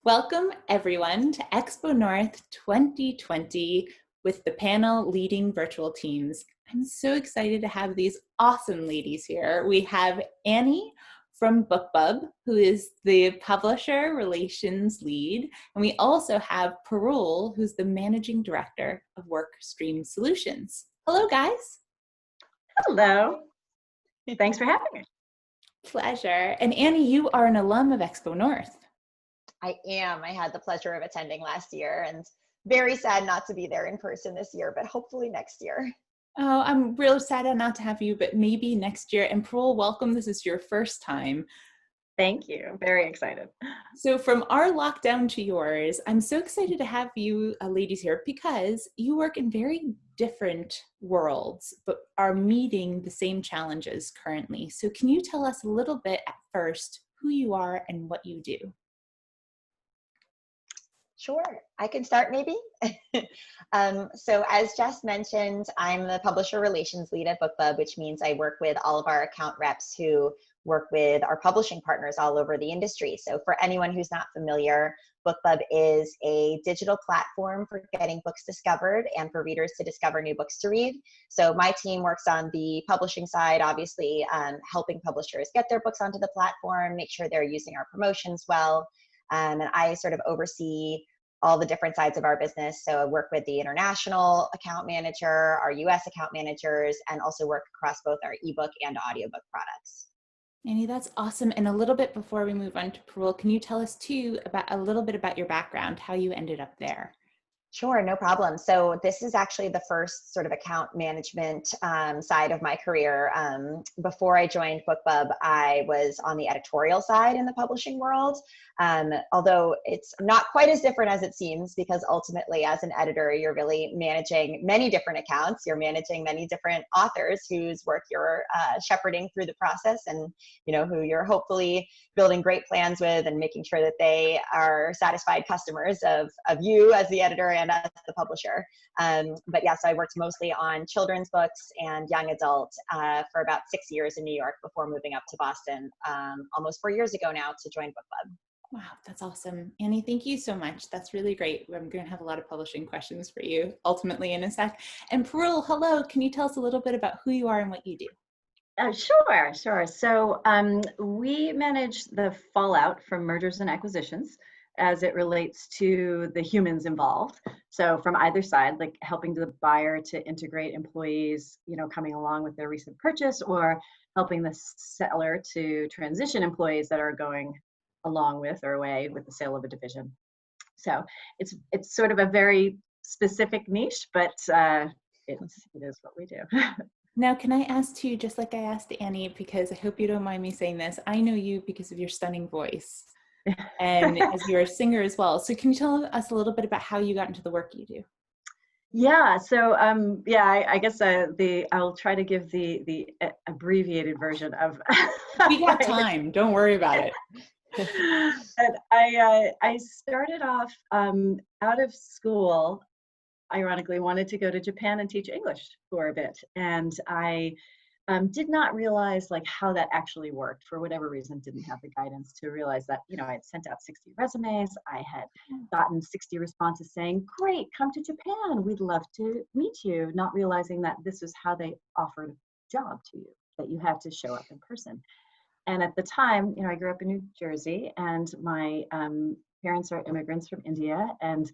Welcome everyone to Expo North 2020 with the panel Leading Virtual Teams. I'm so excited to have these awesome ladies here. We have Annie from Bookbub, who is the publisher relations lead, and we also have Parul, who's the managing director of WorkStream Solutions. Hello, guys. Hello. Thanks for having me. Pleasure. And Annie, you are an alum of Expo North. I am. I had the pleasure of attending last year and very sad not to be there in person this year, but hopefully next year. Oh, I'm real sad not to have you, but maybe next year. And Parul, welcome. This is your first time. Thank you. Very excited. So from our lockdown to yours, I'm so excited to have you ladies here because you work in very different worlds, but are meeting the same challenges currently. So can you tell us a little bit at first who you are and what you do? Sure, I can start maybe. So as Jess mentioned, I'm the publisher relations lead at Bookbub, which means I work with all of our account reps who work with our publishing partners all over the industry. So for anyone who's not familiar, Bookbub is a digital platform for getting books discovered and for readers to discover new books to read. So my team works on the publishing side, obviously helping publishers get their books onto the platform, make sure they're using our promotions well. And I sort of oversee all the different sides of our business. So I work with the international account manager, our US account managers, and also work across both our ebook and audiobook products. Annie, that's awesome. And a little bit before we move on to Parul, can you tell us too about a little bit about your background, how you ended up there? Sure, no problem. So this is actually the first sort of account management side of my career. Before I joined Bookbub, I was on the editorial side in the publishing world. Although it's not quite as different as it seems, because ultimately as an editor, you're really managing many different accounts. You're managing many different authors whose work you're shepherding through the process, and who you're hopefully building great plans with and making sure that they are satisfied customers of you as the editor and as the publisher. But yeah, so I worked mostly on children's books and young adult for about 6 years in New York before moving up to Boston almost 4 years ago now to join Bookbub. Wow, that's awesome. Annie, thank you so much. That's really great. I'm going to have a lot of publishing questions for you ultimately in a sec. And Parul, hello. Can you tell us a little bit about who you are and what you do? Sure. So we manage the fallout from mergers and acquisitions as it relates to the humans involved. So from either side, like helping the buyer to integrate employees, coming along with their recent purchase, or helping the seller to transition employees that are going along with or away with the sale of a division. So it's sort of a very specific niche, but it is what we do. Now, can I ask too, just like I asked Annie, because I hope you don't mind me saying this, I know you because of your stunning voice and as you're a singer as well. So can you tell us a little bit about how you got into the work you do? Yeah, so I guess I'll try to give the abbreviated version of. We got time, don't worry about it. But I started off out of school, ironically wanted to go to Japan and teach English for a bit. And I did not realize how that actually worked. For whatever reason, didn't have the guidance to realize that, I had sent out 60 resumes. I had gotten 60 responses saying, great, come to Japan. We'd love to meet you. Not realizing that this is how they offered a job to you, that you had to show up in person. And at the time, I grew up in New Jersey, and my parents are immigrants from India. And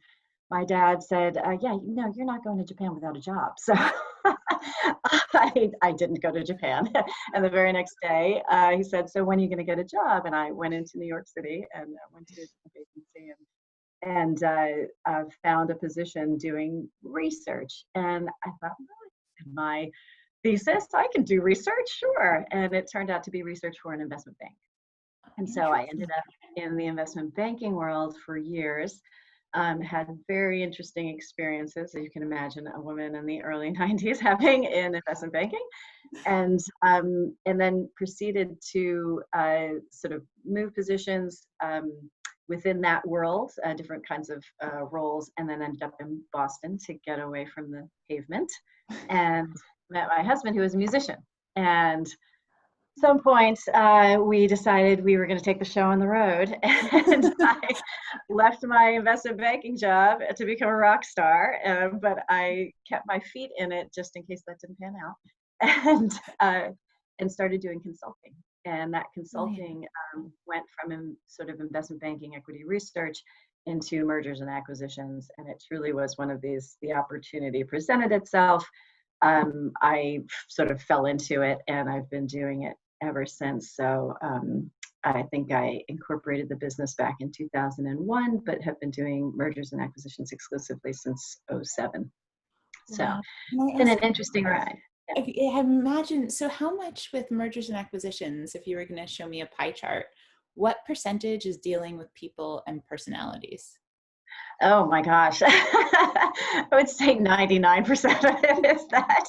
my dad said, you're not going to Japan without a job. So I didn't go to Japan. And the very next day, he said, so when are you going to get a job? And I went into New York City and went to a vacancy and found a position doing research. And I thought, my thesis, I can do research, sure. And it turned out to be research for an investment bank. And so I ended up in the investment banking world for years. Had very interesting experiences, as you can imagine, a woman in the early 90s having in investment banking, and then proceeded to sort of move positions within that world, different kinds of roles, and then ended up in Boston to get away from the pavement, and met my husband, who was a musician. And some point, we decided we were going to take the show on the road, and I left my investment banking job to become a rock star, but I kept my feet in it just in case that didn't pan out, and started doing consulting. And that consulting went from sort of investment banking, equity research, into mergers and acquisitions, and it truly was one of these. The opportunity presented itself. I sort of fell into it, and I've been doing it ever since. So I think I incorporated the business back in 2001, but have been doing mergers and acquisitions exclusively since '07. So Wow. it's been an interesting ride. I imagine, so how much with mergers and acquisitions, if you were going to show me a pie chart, what percentage is dealing with people and personalities? Oh my gosh. I would say 99% of it is that.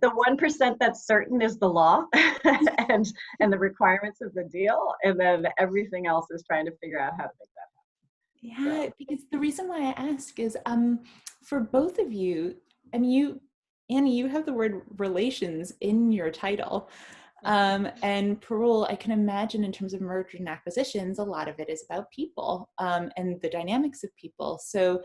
The 1% that's certain is the law and the requirements of the deal. And then everything else is trying to figure out how to make that happen. Yeah, So. because the reason why I ask is for both of you, I mean, Annie, you have the word relations in your title. And Parul, I can imagine in terms of mergers and acquisitions, a lot of it is about people and the dynamics of people. So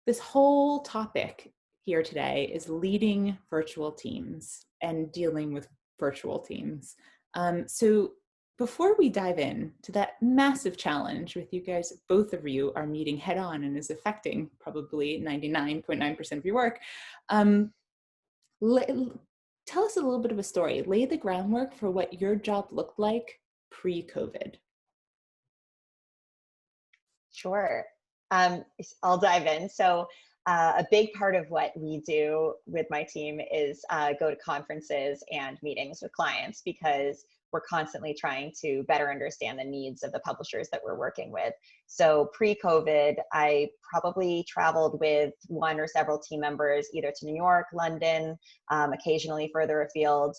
this whole topic here today is leading virtual teams and dealing with virtual teams. So before we dive in to that massive challenge with you guys, both of you are meeting head on and is affecting probably 99.9% of your work, tell us a little bit of a story. Lay the groundwork for what your job looked like pre-COVID. Sure. I'll dive in. So a big part of what we do with my team is go to conferences and meetings with clients, because we're constantly trying to better understand the needs of the publishers that we're working with. So pre-COVID, I probably traveled with one or several team members, either to New York, London, occasionally further afield,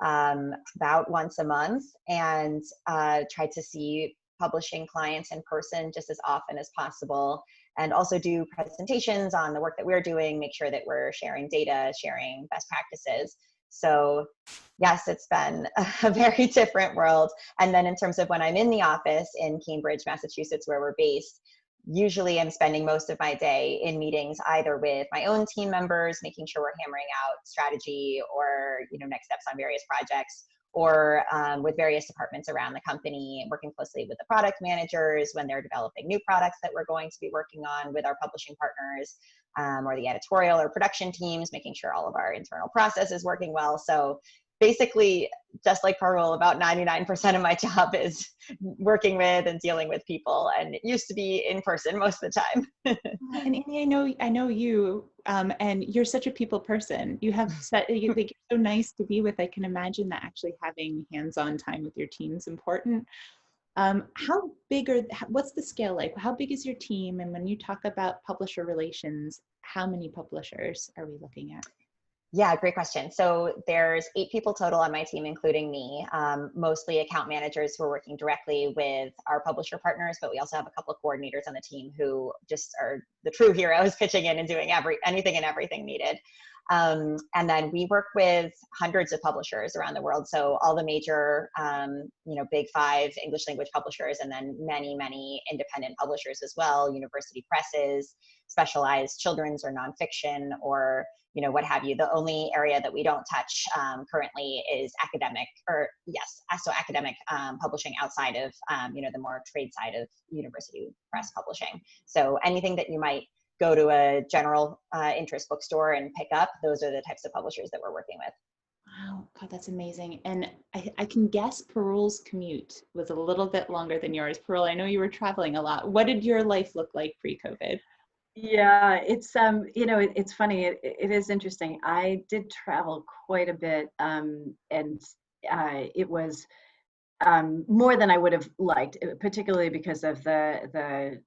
about once a month, and tried to see publishing clients in person just as often as possible, and also do presentations on the work that we're doing, make sure that we're sharing data, sharing best practices. So yes, it's been a very different world. And then in terms of when I'm in the office in Cambridge, Massachusetts, where we're based, usually I'm spending most of my day in meetings, either with my own team members, making sure we're hammering out strategy or next steps on various projects, or with various departments around the company, working closely with the product managers when they're developing new products that we're going to be working on with our publishing partners, or the editorial or production teams, making sure all of our internal process is working well. So basically, just like Parul, about 99% of my job is working with and dealing with people, and it used to be in person most of the time. And Annie, I know you, and you're such a people person. You're so nice to be with. I can imagine that actually having hands-on time with your team is important. What's the scale like? How big is your team? And when you talk about publisher relations, how many publishers are we looking at? Yeah, great question. So there's 8 people total on my team, including me, mostly account managers who are working directly with our publisher partners, but we also have a couple of coordinators on the team who just are the true heroes, pitching in and doing anything and everything needed. And then we work with hundreds of publishers around the world. So all the major, big 5 English language publishers, and then many, many independent publishers as well, university presses, specialized children's or nonfiction, or what have you. The only area that we don't touch currently is academic publishing outside of, the more trade side of university press publishing. So anything that you might go to a general interest bookstore and pick up, those are the types of publishers that we're working with. Wow, God, that's amazing. And I can guess Parul's commute was a little bit longer than yours. Parul, I know you were traveling a lot. What did your life look like pre-COVID? Yeah, it's it's funny. It is interesting. I did travel quite a bit, and it was more than I would have liked, particularly because of the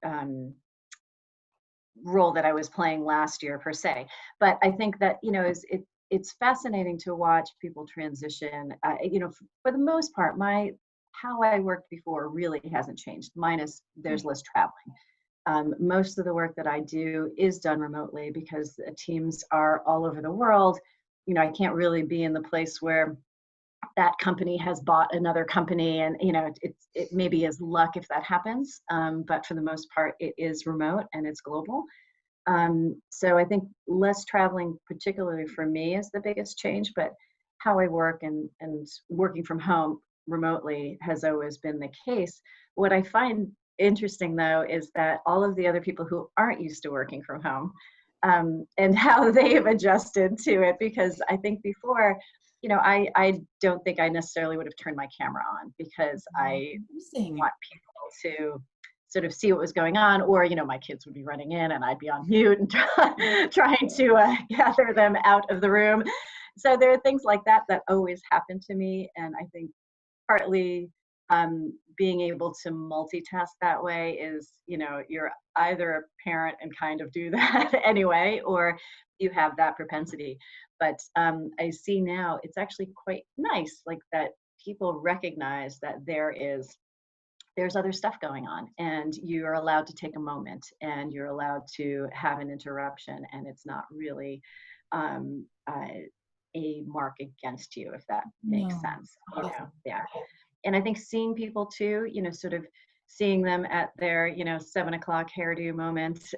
role that I was playing last year per se. But I think that it's fascinating to watch people transition. For the most part, how I worked before really hasn't changed. Minus there's less traveling. Most of the work that I do is done remotely because teams are all over the world. I can't really be in the place where that company has bought another company, and it maybe is luck if that happens, but for the most part it is remote and it's global. So I think less traveling, particularly for me, is the biggest change, but how I work and working from home remotely has always been the case. What I find interesting, though, is that all of the other people who aren't used to working from home, and how they've adjusted to it, because I think before, I don't think I necessarily would have turned my camera on, because I want people to sort of see what was going on, or my kids would be running in and I'd be on mute and trying to gather them out of the room. So there are things like that that always happen to me, and I think partly being able to multitask that way is, you're either a parent and kind of do that anyway, or you have that propensity. But I see now it's actually quite nice, like that people recognize that there's other stuff going on, and you're allowed to take a moment, and you're allowed to have an interruption, and it's not really a mark against you, if that makes sense. Yeah. And I think seeing people too, sort of seeing them at their 7 o'clock hairdo moment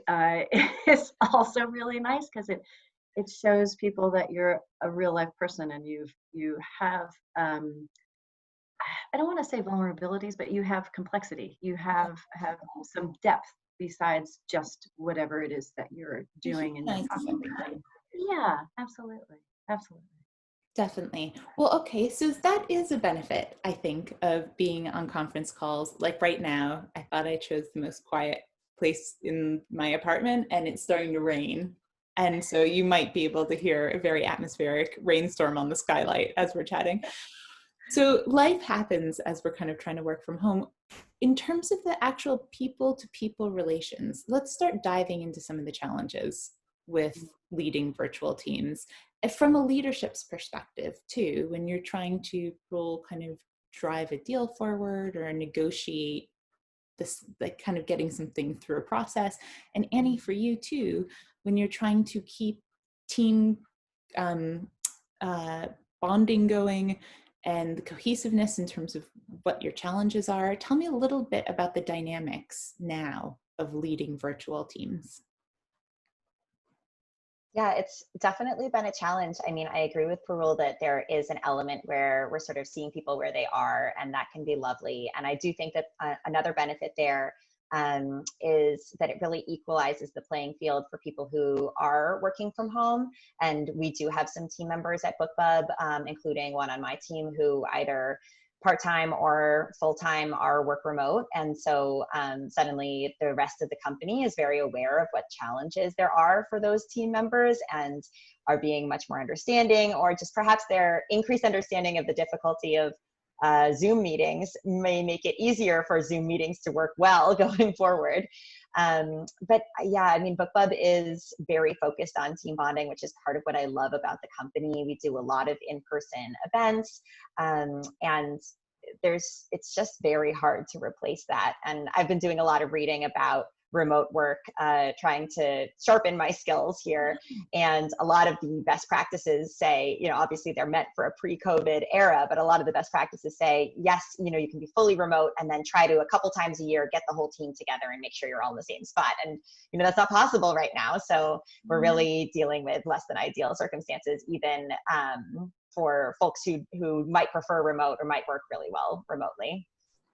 is also really nice, because it shows people that you're a real life person, and you have I don't want to say vulnerabilities, but you have complexity. You have some depth besides just whatever it is that you're doing and you're talking about. Yeah, absolutely. Absolutely. Definitely. Well, okay, so that is a benefit, I think, of being on conference calls. Like right now, I thought I chose the most quiet place in my apartment, and it's starting to rain. And so you might be able to hear a very atmospheric rainstorm on the skylight as we're chatting. So life happens as we're kind of trying to work from home. In terms of the actual people-to-people relations, let's start diving into some of the challenges with leading virtual teams. And from a leadership's perspective too, when you're trying to kind of drive a deal forward or negotiate this, like kind of getting something through a process. And Annie, for you too, when you're trying to keep team bonding going and the cohesiveness in terms of what your challenges are. Tell me a little bit about the dynamics now of leading virtual teams. Yeah, it's definitely been a challenge. I mean, I agree with Parul that there is an element where we're sort of seeing people where they are, and that can be lovely. And I do think that another benefit there is that it really equalizes the playing field for people who are working from home. And we do have some team members at Bookbub, including one on my team, who either part-time or full-time are work remote. And so suddenly the rest of the company is very aware of what challenges there are for those team members, and are being much more understanding, or just perhaps their increased understanding of the difficulty of Zoom meetings may make it easier for Zoom meetings to work well going forward. But yeah, I mean, Bookbub is very focused on team bonding, which is part of what I love about the company. We do a lot of in-person events, and it's just very hard to replace that. And I've been doing a lot of reading about remote work, trying to sharpen my skills here. And a lot of the best practices say, obviously they're meant for a pre-COVID era, but a lot of the best practices say, yes, you can be fully remote, and then try to a couple times a year get the whole team together and make sure you're all in the same spot. And that's not possible right now. So we're really dealing with less than ideal circumstances, even for folks who might prefer remote or might work really well remotely.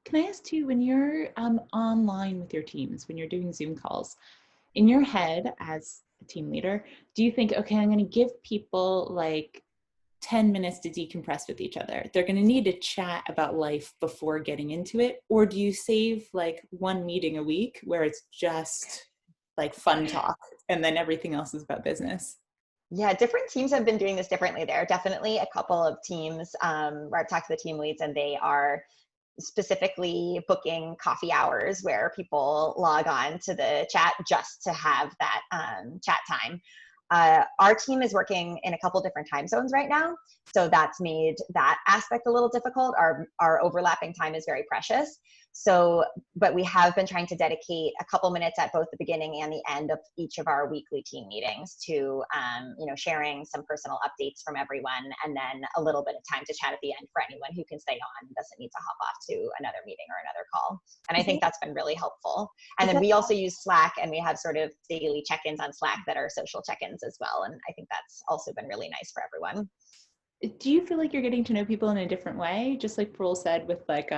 Can I ask too, when you're online with your teams, when you're doing Zoom calls, in your head as a team leader, do you think, okay, I'm going to give people like 10 minutes to decompress with each other? They're going to need to chat about life before getting into it? Or do you save like one meeting a week where it's just like fun talk and then everything else is about business? Yeah, different teams have been doing this differently. There are definitely a couple of teams where I've talked to the team leads, and they are specifically booking coffee hours where people log on to the chat just to have that chat time. Our team is working in a couple different time zones right now, so that's made that aspect a little difficult. Our overlapping time is very precious. But we have been trying to dedicate a couple minutes at both the beginning and the end of each of our weekly team meetings to, sharing some personal updates from everyone, and then a little bit of time to chat at the end for anyone who can stay on and doesn't need to hop off to another meeting or another call. And I think that's been really helpful. And then we also use Slack, and we have sort of daily check-ins on Slack that are social check-ins as well. And I think that's also been really nice for everyone. Do you feel like you're getting to know people in a different way? Just like Parul said, with like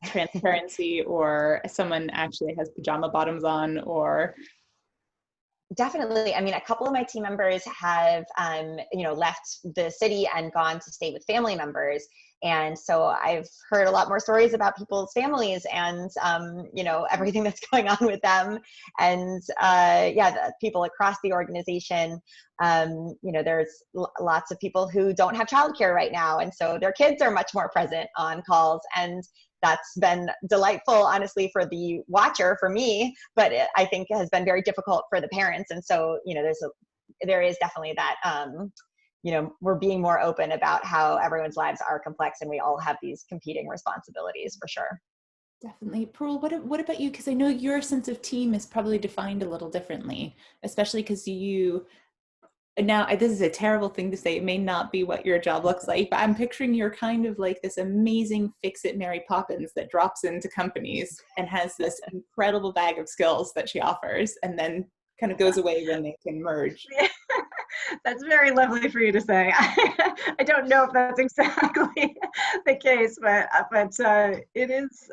transparency, or someone actually has pajama bottoms on, or... Definitely. I mean, a couple of my team members have, left the city and gone to stay with family members. And so I've heard a lot more stories about people's families and, everything that's going on with them. And the people across the organization, there's lots of people who don't have childcare right now. And so their kids are much more present on calls. And that's been delightful, honestly, for the watcher, for me, but I think it has been very difficult for the parents. And so, there is definitely that, we're being more open about how everyone's lives are complex, and we all have these competing responsibilities, for sure. Definitely. Parul, what about you? Because I know your sense of team is probably defined a little differently, especially because now, this is a terrible thing to say. It may not be what your job looks like, but I'm picturing you're kind of like this amazing fix-it Mary Poppins that drops into companies and has this incredible bag of skills that she offers, and then kind of goes away when they can merge. That's very lovely for you to say. I don't know if that's exactly the case, but it is.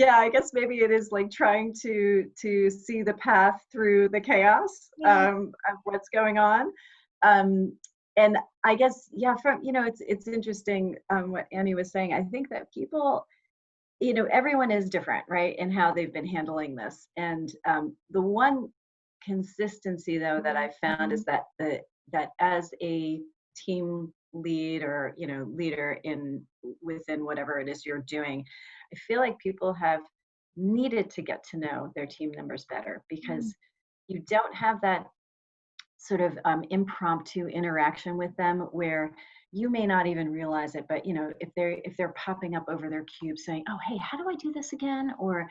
I guess maybe it is like trying to see the path through the chaos of what's going on. And I guess, it's interesting what Annie was saying. I think that people, everyone is different, right, in how they've been handling this. And the one consistency, though, that I've found is that that as a team lead or leader within whatever it is you're doing, I feel like people have needed to get to know their team members better, because you don't have that sort of impromptu interaction with them where you may not even realize it, but if they're popping up over their cube saying, oh, hey, how do I do this again? Or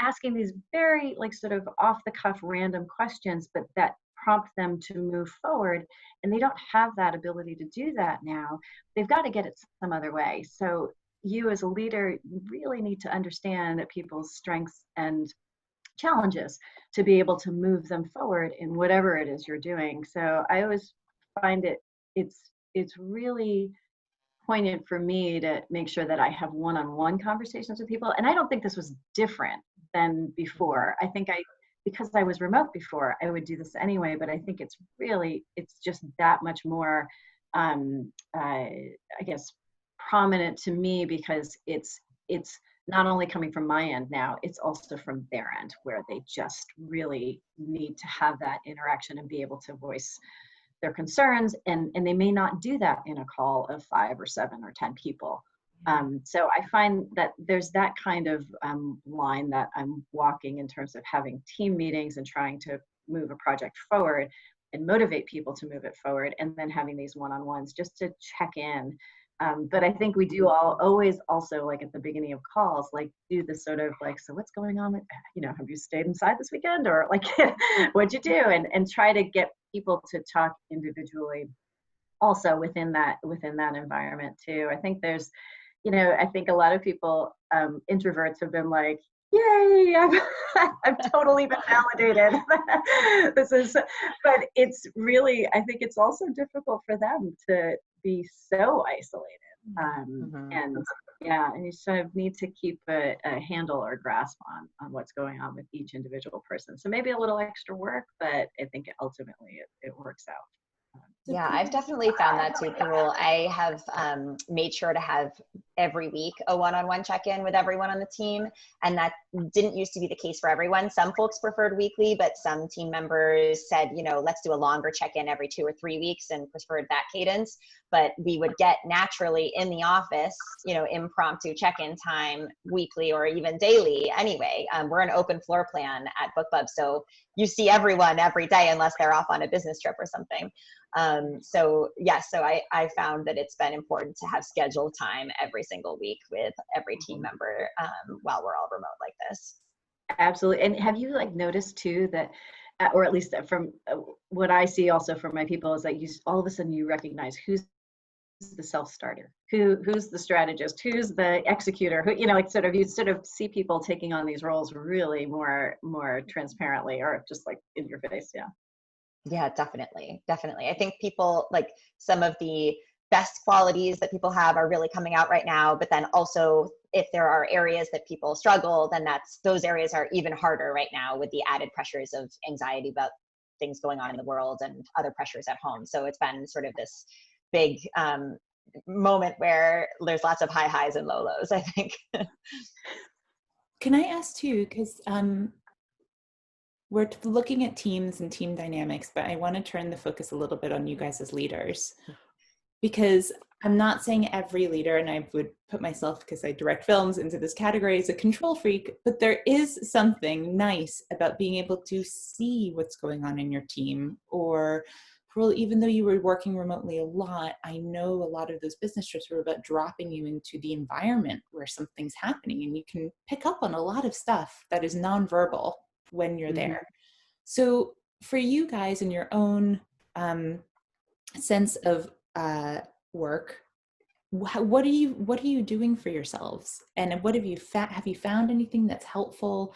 asking these very like sort of off the cuff random questions, but that prompt them to move forward, and they don't have that ability to do that now. They've got to get it some other way. So you as a leader really need to understand that people's strengths and challenges to be able to move them forward in whatever it is you're doing. So I always find it's really poignant for me to make sure that I have one-on-one conversations with people. And I don't think this was different than before. I think because I was remote before, I would do this anyway, but I think it's just that much more, I guess, prominent to me, because it's not only coming from my end now, it's also from their end, where they just really need to have that interaction and be able to voice their concerns, and they may not do that in a call of 5 or 7 or 10 people. So I find that there's that kind of line that I'm walking in terms of having team meetings and trying to move a project forward and motivate people to move it forward, and then having these one-on-ones just to check in. But I think we do always also, like at the beginning of calls, like do this sort of like, so what's going on with, have you stayed inside this weekend, or like, what'd you do? And try to get people to talk individually also within that environment too. I think there's, I think a lot of people, introverts have been like, yay, I've totally been validated. But it's really, I think it's also difficult for them to be so isolated. And you sort of need to keep a handle or grasp on what's going on with each individual person. So maybe a little extra work, but I think ultimately it works out. Yeah, I've definitely found that too, Parul. I have made sure to have every week a one-on-one check-in with everyone on the team. And that didn't used to be the case for everyone. Some folks preferred weekly, but some team members said, let's do a longer check-in every 2 or 3 weeks, and preferred that cadence. But we would get naturally in the office, impromptu check-in time weekly or even daily anyway. We're an open floor plan at Bookbub, so you see everyone every day unless they're off on a business trip or something. So yes, so I found that it's been important to have scheduled time every single week with every team member while we're all remote like this. Absolutely. And have you like noticed too that, or at least from what I see also from my people, is that you all of a sudden you recognize who's the self-starter, who's the strategist, who's the executor, who, you know, like you sort of see people taking on these roles really more transparently, or just like in your face. Yeah. Yeah, definitely. Definitely. I think people, like, some of the best qualities that people have are really coming out right now, but then also if there are areas that people struggle, then those areas are even harder right now with the added pressures of anxiety about things going on in the world and other pressures at home. So it's been sort of this big moment where there's lots of high highs and low lows, I think. Can I ask too, because we're looking at teams and team dynamics, but I want to turn the focus a little bit on you guys as leaders, because I'm not saying every leader, and I would put myself, because I direct films, into this category as a control freak, but there is something nice about being able to see what's going on in your team. Or even though you were working remotely a lot, I know a lot of those business trips were about dropping you into the environment where something's happening, and you can pick up on a lot of stuff that is nonverbal when you're there. So for you guys in your own sense of work, what are you doing for yourselves, and what have you found anything that's helpful?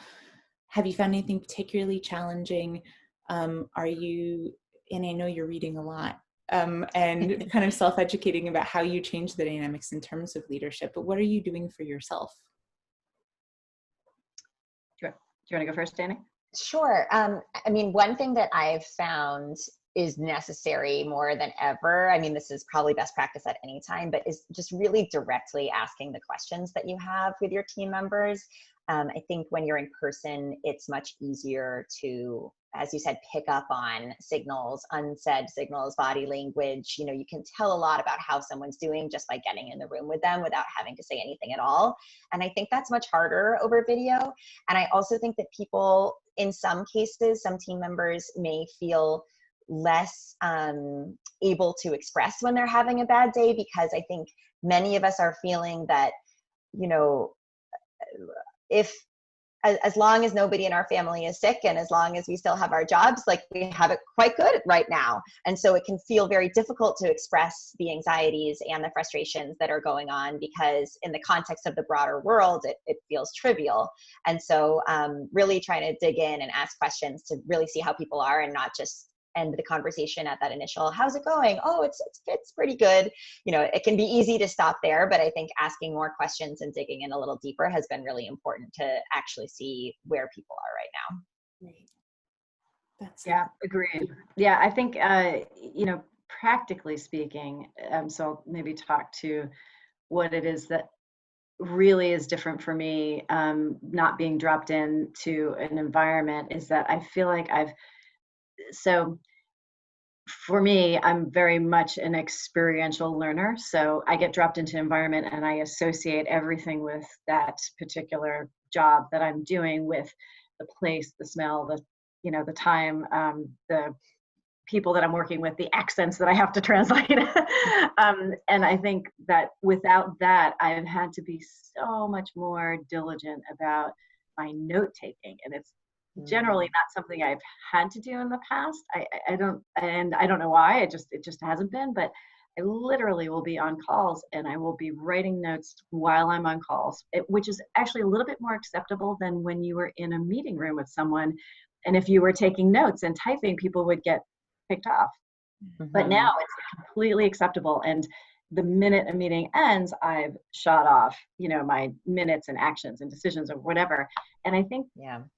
Have you found anything particularly challenging? Are you, and I know you're reading a lot and kind of self-educating about how you change the dynamics in terms of leadership, but what are you doing for yourself? Do you want to go first, Danny? Sure. I mean, one thing that I've found is necessary more than ever, I mean, this is probably best practice at any time, but is just really directly asking the questions that you have with your team members. I think when you're in person, it's much easier to, as you said, pick up on signals, unsaid signals, body language. You know, you can tell a lot about how someone's doing just by getting in the room with them without having to say anything at all. And I think that's much harder over video. And I also think that people, in some cases, some team members may feel less able to express when they're having a bad day, because I think many of us are feeling that, you know, if as long as nobody in our family is sick and as long as we still have our jobs, like, we have it quite good right now. And so it can feel very difficult to express the anxieties and the frustrations that are going on, because in the context of the broader world, it feels trivial. And so really trying to dig in and ask questions to really see how people are, and not just end the conversation at that initial, how's it going? Oh, it's pretty good. You know, it can be easy to stop there, but I think asking more questions and digging in a little deeper has been really important to actually see where people are right now. Right. Yeah, agreed. Yeah, I think, you know, practically speaking, so I'll maybe talk to what it is that really is different for me, not being dropped into an environment, is that I feel like so for me, I'm very much an experiential learner. So I get dropped into an environment and I associate everything with that particular job that I'm doing with the place, the smell, the, you know, the time, the people that I'm working with, the accents that I have to translate. And I think that without that, I've had to be so much more diligent about my note taking. And it's generally not something I've had to do in the past. I don't know why. It just hasn't been. But I literally will be on calls and I will be writing notes while I'm on calls, which is actually a little bit more acceptable than when you were in a meeting room with someone. And if you were taking notes and typing, people would get picked off. But now it's completely acceptable. And the minute a meeting ends, I've shot off, you know, my minutes and actions and decisions or whatever. And I think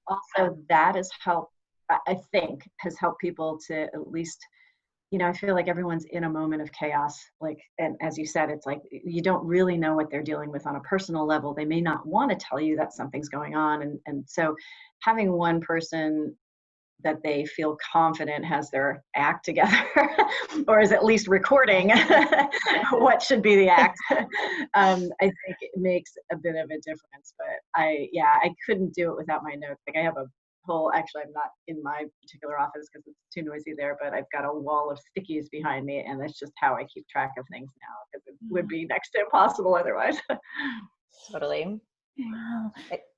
also that has helped, I think has helped people to at least, you know, I feel like everyone's in a moment of chaos. Like, and as you said, it's like, you don't really know what they're dealing with on a personal level. They may not want to tell you that something's going on. And so having one person that they feel confident has their act together or is at least recording what should be the act, I think it makes a bit of a difference. But I couldn't do it without my notes. Like, I have a whole, actually, I'm not in my particular office because it's too noisy there, but I've got a wall of stickies behind me, and that's just how I keep track of things now, because it would be next to impossible otherwise. Totally. Wow.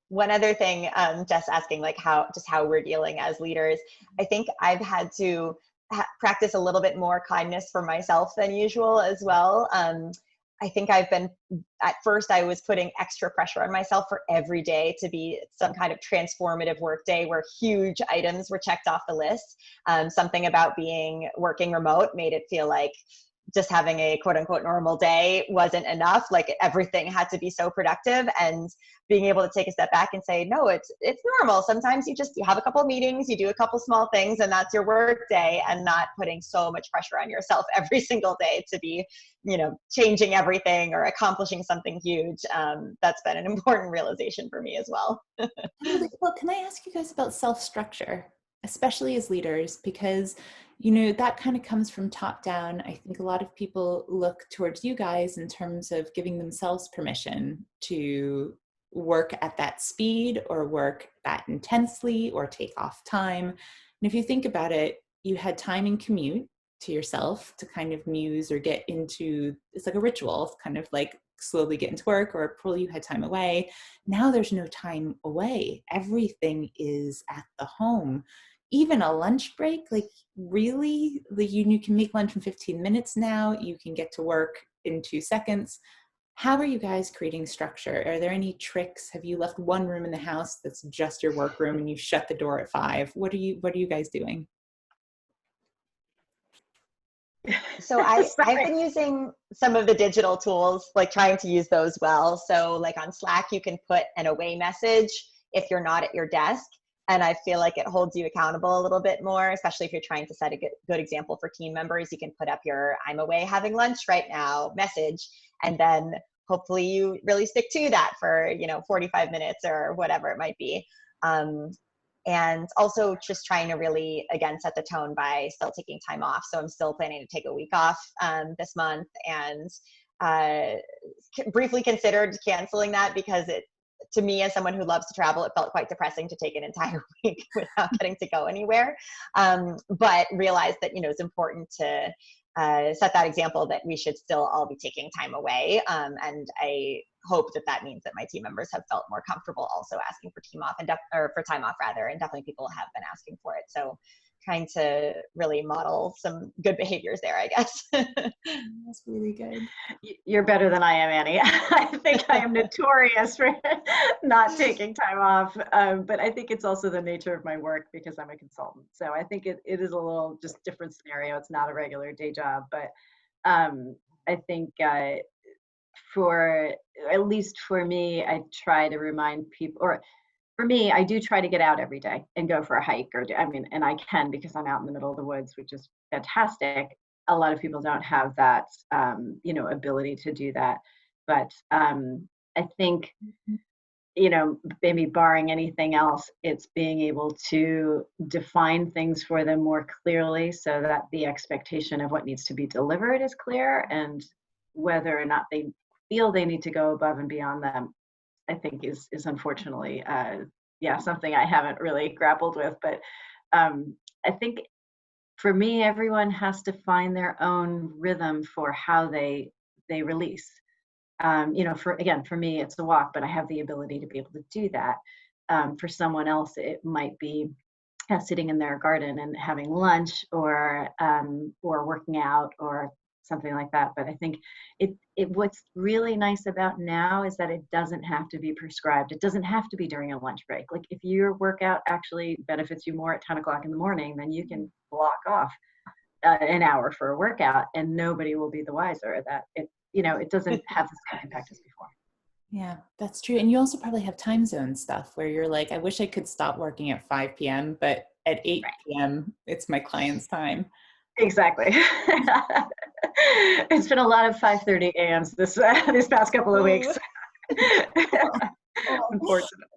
One other thing, Jess asking like just how we're dealing as leaders. I think I've had to practice a little bit more kindness for myself than usual as well. I think at first I was putting extra pressure on myself for every day to be some kind of transformative work day where huge items were checked off the list. Something about working remote made it feel like just having a quote unquote normal day wasn't enough. Like everything had to be so productive, and being able to take a step back and say, no, it's normal. Sometimes you have a couple of meetings, you do a couple small things, and that's your work day, and not putting so much pressure on yourself every single day to be, changing everything or accomplishing something huge. That's been an important realization for me as well. Well, can I ask you guys about self-structure, especially as leaders? Because, that kind of comes from top down. I think a lot of people look towards you guys in terms of giving themselves permission to work at that speed or work that intensely or take off time. And if you think about it, you had time and commute to yourself to kind of muse or get into, it's like a ritual, kind of like slowly get into work, or probably you had time away. Now there's no time away. Everything is at the home. Even a lunch break, like really, you can make lunch in 15 minutes now. You can get to work in 2 seconds. How are you guys creating structure? Are there any tricks? Have you left one room in the house that's just your work room and you shut the door at 5? What are you guys doing? So I've been using some of the digital tools, like trying to use those well. So like on Slack, you can put an away message if you're not at your desk. And I feel like it holds you accountable a little bit more, especially if you're trying to set a good example for team members. You can put up your "I'm away having lunch right now" message, and then hopefully you really stick to that for 45 minutes or whatever it might be. And also just trying to really, again, set the tone by still taking time off. So I'm still planning to take a week off this month, and briefly considered canceling that because to me, as someone who loves to travel, it felt quite depressing to take an entire week without getting to go anywhere. But realized that, it's important to set that example that we should still all be taking time away. And I hope that means that my team members have felt more comfortable also asking for for time off rather, and definitely people have been asking for it. So trying to really model some good behaviors there, I guess. That's really good. You're better than I am, Annie. I think I am notorious for not taking time off, but I think it's also the nature of my work because I'm a consultant. So I think it is a little just different scenario. It's not a regular day job, but I think at least for me, I try to remind people, or for me, I do try to get out every day and go for a hike and I can because I'm out in the middle of the woods, which is fantastic. A lot of people don't have that, ability to do that. But I think, maybe barring anything else, it's being able to define things for them more clearly so that the expectation of what needs to be delivered is clear, and whether or not they feel they need to go above and beyond them, I think is unfortunately, something I haven't really grappled with. But I think for me, everyone has to find their own rhythm for how they release. For me, it's the walk, but I have the ability to be able to do that. For someone else, it might be sitting in their garden and having lunch, or working out, or something like that. But I think what's really nice about now is that it doesn't have to be prescribed. It doesn't have to be during a lunch break. Like if your workout actually benefits you more at 10 o'clock in the morning, then you can block off an hour for a workout, and nobody will be the wiser that it doesn't have the same impact as before. Yeah, that's true. And you also probably have time zone stuff where you're like, I wish I could stop working at 5 p.m., but at 8 p.m., it's my client's time. Exactly. It's been a lot of 5:30 a.m.s this past couple of weeks. Unfortunately.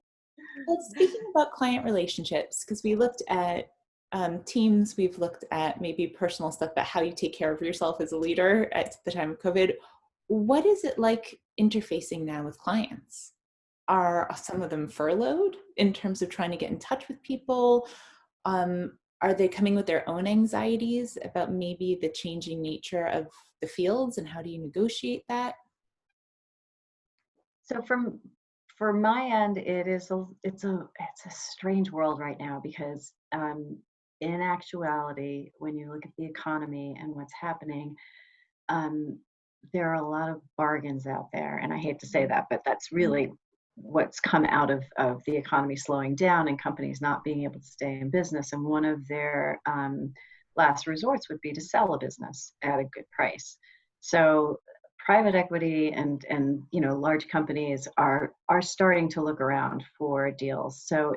Well, speaking about client relationships, because we looked at teams, we've looked at maybe personal stuff about how you take care of yourself as a leader at the time of COVID. What is it like interfacing now with clients? are some of them furloughed in terms of trying to get in touch with people? Are they coming with their own anxieties about maybe the changing nature of the fields, and how do you negotiate that? So for my end, it's a strange world right now because in actuality, when you look at the economy and what's happening, um, there are a lot of bargains out there, and I hate to say that, but that's really what's come out of the economy slowing down and companies not being able to stay in business. And one of their last resorts would be to sell a business at a good price. So private equity and large companies are starting to look around for deals. So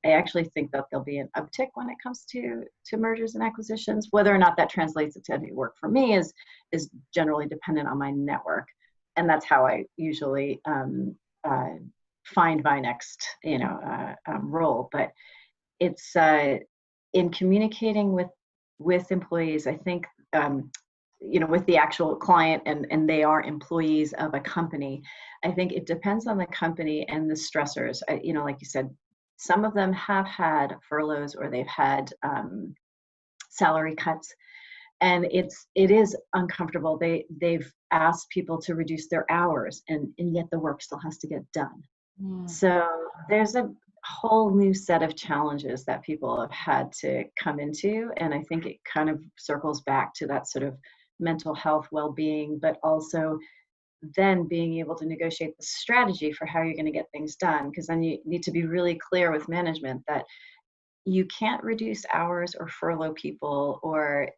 I actually think that there'll be an uptick when it comes to mergers and acquisitions. Whether or not that translates into any work for me is generally dependent on my network, and that's how I usually find my next role. But it's in communicating with employees, I think with the actual client and they are employees of a company. I think it depends on the company and the stressors. Like you said, some of them have had furloughs or they've had salary cuts, and it is uncomfortable. They've asked people to reduce their hours, and yet the work still has to get done. So there's a whole new set of challenges that people have had to come into, and I think it kind of circles back to that sort of mental health, well-being, but also then being able to negotiate the strategy for how you're going to get things done, because then you need to be really clear with management that you can't reduce hours or furlough people or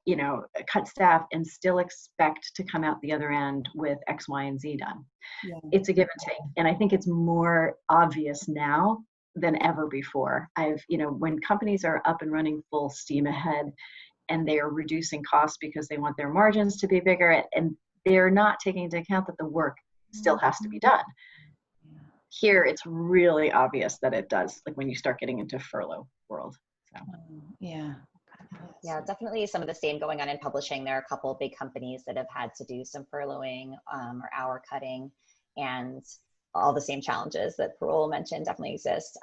cut staff and still expect to come out the other end with X, Y, and Z done. Yeah. It's a give and take, and I think it's more obvious now than ever before. When companies are up and running full steam ahead and they are reducing costs because they want their margins to be bigger, and they're not taking into account that the work still has to be done. Here, it's really obvious that it does, like when you start getting into furlough world. So. Yeah. Yeah, definitely some of the same going on in publishing. There are a couple of big companies that have had to do some furloughing or hour cutting, and all the same challenges that Parul mentioned definitely exist.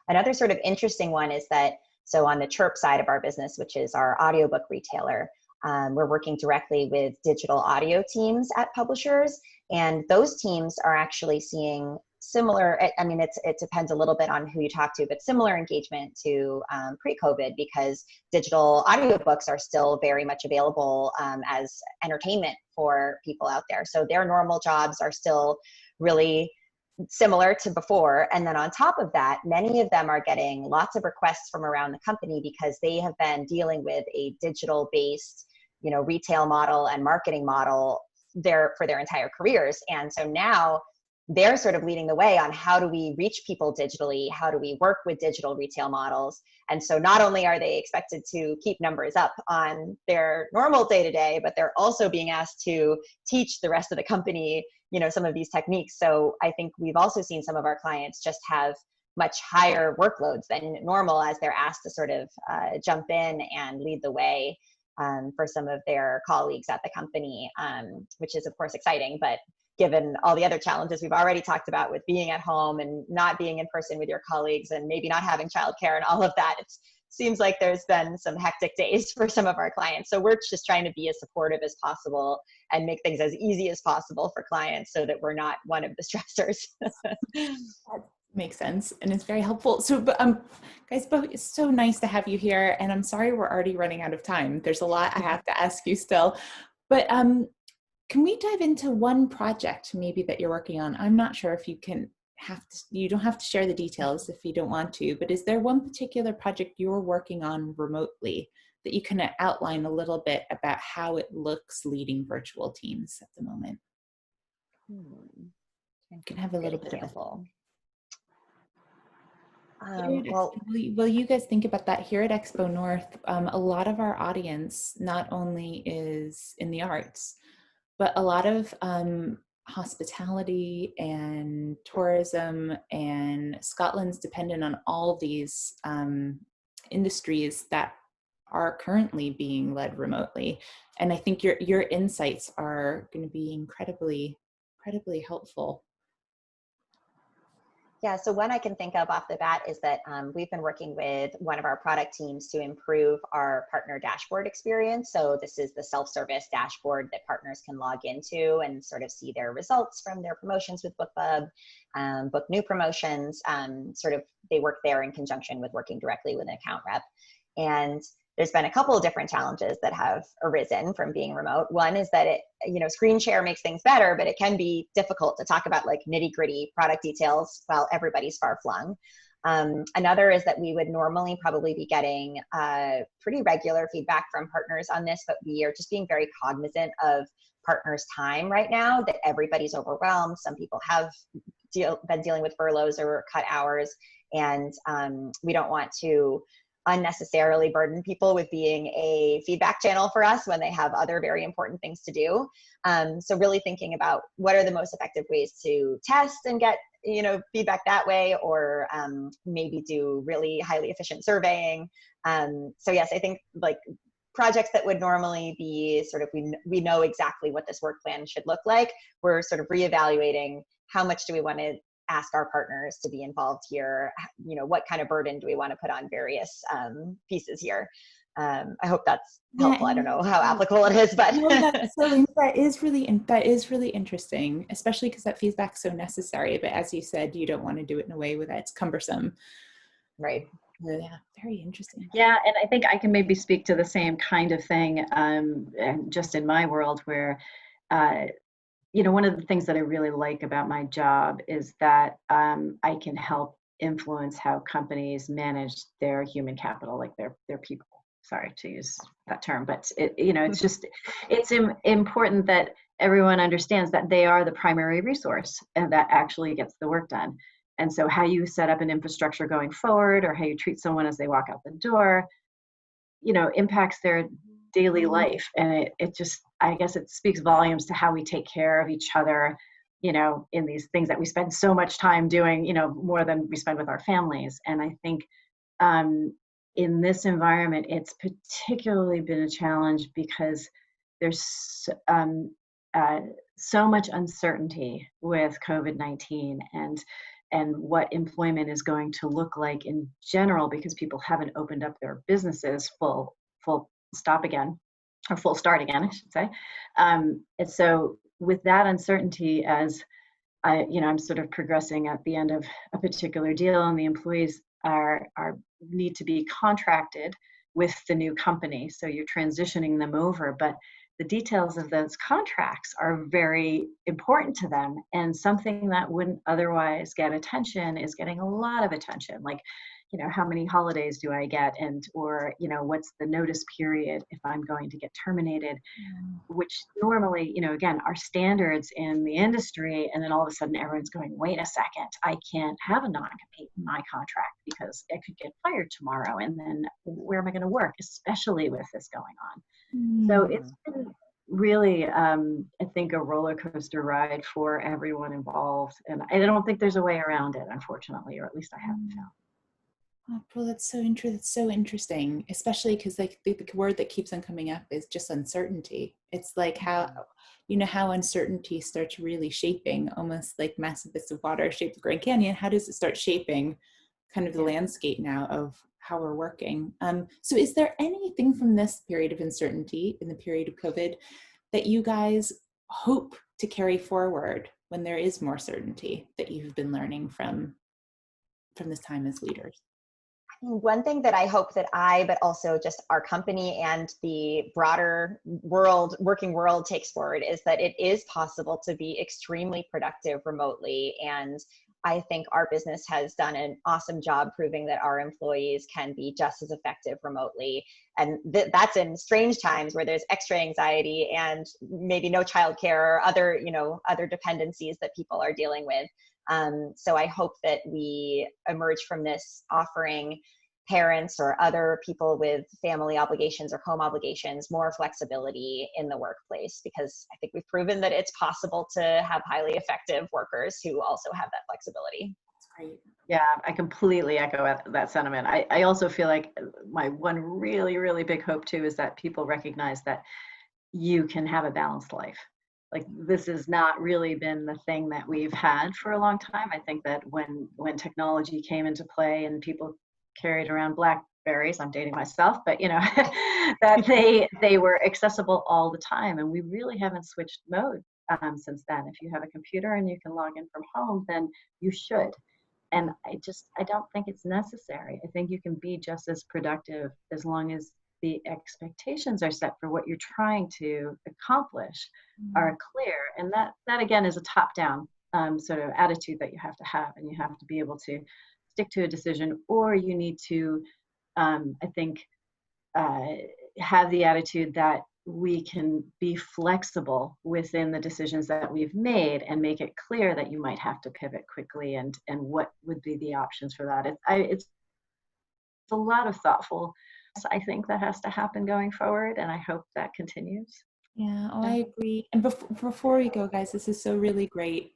Another sort of interesting one is that, so on the Chirp side of our business, which is our audiobook retailer, we're working directly with digital audio teams at publishers, and those teams are actually seeing similar, I mean, it depends a little bit on who you talk to, but similar engagement to pre-COVID, because digital audiobooks are still very much available as entertainment for people out there. So their normal jobs are still really similar to before. And then on top of that, many of them are getting lots of requests from around the company because they have been dealing with a digital-based, retail model and marketing model for their entire careers. And so now they're sort of leading the way on how do we reach people digitally? How do we work with digital retail models? And so not only are they expected to keep numbers up on their normal day-to-day, but they're also being asked to teach the rest of the company, some of these techniques. So I think we've also seen some of our clients just have much higher workloads than normal as they're asked to sort of jump in and lead the way for some of their colleagues at the company, which is of course exciting, but given all the other challenges we've already talked about with being at home and not being in person with your colleagues and maybe not having childcare and all of that, it seems like there's been some hectic days for some of our clients. So we're just trying to be as supportive as possible and make things as easy as possible for clients so that we're not one of the stressors. That makes sense, and it's very helpful. So, guys, both, it's so nice to have you here, and I'm sorry we're already running out of time. There's a lot I have to ask you still, but can we dive into one project maybe that you're working on? I'm not sure if you you don't have to share the details if you don't want to, but is there one particular project you're working on remotely that you can outline a little bit about how it looks leading virtual teams at the moment? You can have a little bit of a Well, you guys think about that. Here at Expo North, a lot of our audience not only is in the arts, but a lot of hospitality and tourism, and Scotland's dependent on all these industries that are currently being led remotely. And I think your insights are going to be incredibly helpful. Yeah, so one I can think of off the bat is that we've been working with one of our product teams to improve our partner dashboard experience. So this is the self-service dashboard that partners can log into and sort of see their results from their promotions with Bookbub, book new promotions. Sort of they work there in conjunction with working directly with an account rep. And there's been a couple of different challenges that have arisen from being remote. One is that screen share makes things better, but it can be difficult to talk about like nitty gritty product details while everybody's far flung. Another is that we would normally probably be getting pretty regular feedback from partners on this, but we are just being very cognizant of partners' time right now, that everybody's overwhelmed. Some people have been dealing with furloughs or cut hours, and we don't want to unnecessarily burden people with being a feedback channel for us when they have other very important things to do. So really thinking about what are the most effective ways to test and get feedback that way, or maybe do really highly efficient surveying. So yes, I think like projects that would normally be sort of, we know exactly what this work plan should look like. We're sort of reevaluating how much do we want to ask our partners to be involved here? What kind of burden do we want to put on various pieces here? I hope that's helpful. I don't know how applicable it is, but no, that is really interesting, especially because that feedback's so necessary. But as you said, you don't want to do it in a way where that's cumbersome. Right. Yeah, very interesting. Yeah, and I think I can maybe speak to the same kind of thing, and just in my world where one of the things that I really like about my job is that I can help influence how companies manage their human capital, like their people. Sorry to use that term, but it's important that everyone understands that they are the primary resource and that actually gets the work done. And so how you set up an infrastructure going forward, or how you treat someone as they walk out the door, impacts their daily life. And it just, I guess it speaks volumes to how we take care of each other, in these things that we spend so much time doing, more than we spend with our families. And I think in this environment, it's particularly been a challenge because there's so much uncertainty with COVID-19 and what employment is going to look like in general, because people haven't opened up their businesses full stop again, or full start again, I should say. And so with that uncertainty, as I'm sort of progressing at the end of a particular deal, and the employees are need to be contracted with the new company. So you're transitioning them over, but the details of those contracts are very important to them. And something that wouldn't otherwise get attention is getting a lot of attention. Like, how many holidays do I get? Or what's the notice period if I'm going to get terminated? Which normally, again, are standards in the industry. And then all of a sudden everyone's going, wait a second, I can't have a non-compete in my contract because I could get fired tomorrow. And then where am I going to work, especially with this going on? So it's been really, I think, a roller coaster ride for everyone involved. And I don't think there's a way around it, unfortunately, or at least I haven't found. Oh, well, that's so interesting, especially because like the word that keeps on coming up is just uncertainty. It's like how uncertainty starts really shaping, almost like massive bits of water shape the Grand Canyon. How does it start shaping kind of the landscape now of how we're working? So is there anything from this period of uncertainty in the period of COVID that you guys hope to carry forward when there is more certainty that you've been learning from this time as leaders? One thing that I hope that but also just our company and the broader working world takes forward is that it is possible to be extremely productive remotely. And I think our business has done an awesome job proving that our employees can be just as effective remotely. And that's in strange times where there's extra anxiety and maybe no childcare or other dependencies that people are dealing with. So I hope that we emerge from this offering parents or other people with family obligations or home obligations more flexibility in the workplace, because I think we've proven that it's possible to have highly effective workers who also have that flexibility. That's great. Yeah, I completely echo that sentiment. I also feel like my one really, really big hope too is that people recognize that you can have a balanced life. like this has not really been the thing that we've had for a long time. I think that when technology came into play and people carried around Blackberries, I'm dating myself, but that they were accessible all the time, and we really haven't switched mode since then. If you have a computer and you can log in from home, then you should. And I don't think it's necessary. I think you can be just as productive as long as the expectations are set for what you're trying to accomplish are clear. And that again is a top-down sort of attitude that you have, and you have to be able to stick to a decision, or you need to, I think, have the attitude that we can be flexible within the decisions that we've made and make it clear that you might have to pivot quickly, and what would be the options for that. It's a lot of thoughtful, I think, that has to happen going forward, and I hope that continues. Yeah, I agree. And before we go, guys, this is so really great.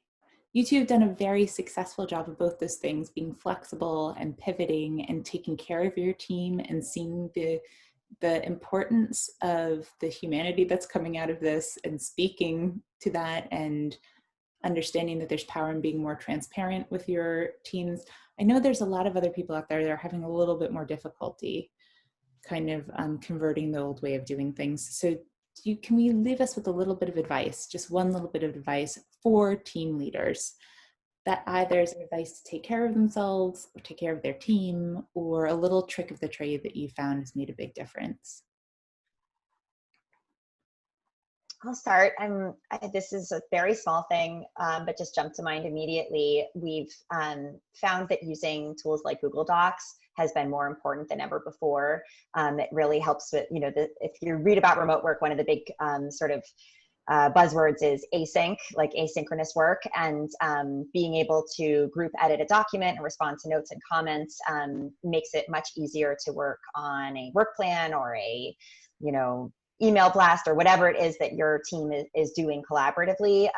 You two have done a very successful job of both those things, being flexible and pivoting and taking care of your team and seeing the importance of the humanity that's coming out of this and speaking to that and understanding that there's power in being more transparent with your teams. I know there's a lot of other people out there that are having a little bit more difficulty kind of converting the old way of doing things. So can we leave us with a little bit of advice, just one little bit of advice for team leaders, that either is advice to take care of themselves or take care of their team, or a little trick of the trade that you found has made a big difference? I'll start. This is a very small thing, but just jumped to mind immediately. We've found that using tools like Google Docs has been more important than ever before. It really helps with, if you read about remote work, one of the big sort of buzzwords is async, like asynchronous work, and being able to group edit a document and respond to notes and comments makes it much easier to work on a work plan or a, email blast or whatever it is that your team is doing collaboratively.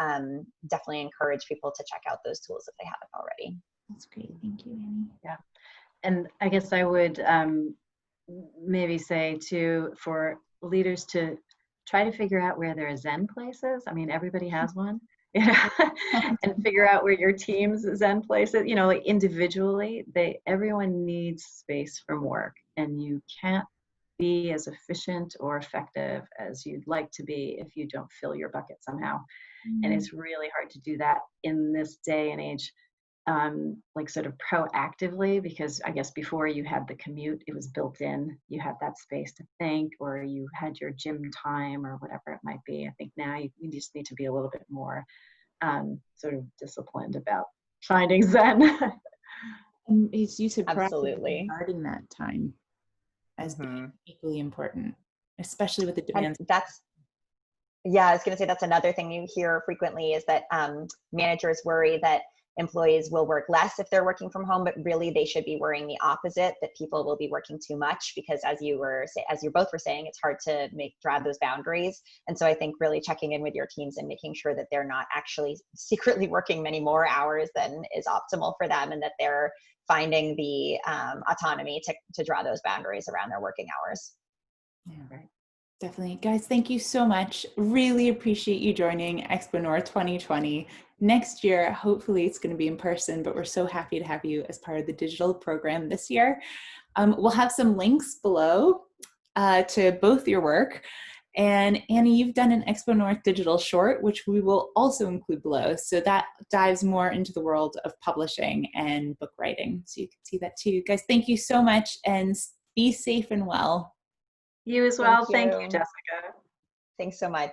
Definitely encourage people to check out those tools if they haven't already. That's great. Thank you, Annie. Yeah. And I guess I would maybe say for leaders to try to figure out where their Zen place is. I mean, everybody has one. And figure out where your team's Zen place is. Like individually, everyone needs space from work, and you can't be as efficient or effective as you'd like to be if you don't fill your bucket somehow. And it's really hard to do that in this day and age, like sort of proactively, because I guess before you had the commute, it was built in, you had that space to think, or you had your gym time or whatever it might be. I think now you just need to be a little bit more sort of disciplined about finding Zen. And it's you said absolutely guarding that time as being equally important, especially with the demands. I was going to say that's another thing you hear frequently is that managers worry that employees will work less if they're working from home, but really they should be worrying the opposite, that people will be working too much, because as you both were saying, it's hard to drive those boundaries. And so I think really checking in with your teams and making sure that they're not actually secretly working many more hours than is optimal for them, and that they're finding the autonomy to draw those boundaries around their working hours. Yeah, right. Definitely. Guys, thank you so much. Really appreciate you joining Expo North 2020. Next year, hopefully it's going to be in person, but we're so happy to have you as part of the digital program this year. We'll have some links below to both your work. And Annie, you've done an Expo North digital short, which we will also include below. So that dives more into the world of publishing and book writing. So you can see that too. Guys, thank you so much, and be safe and well. You as well. Thank you, Jessica. Thanks so much.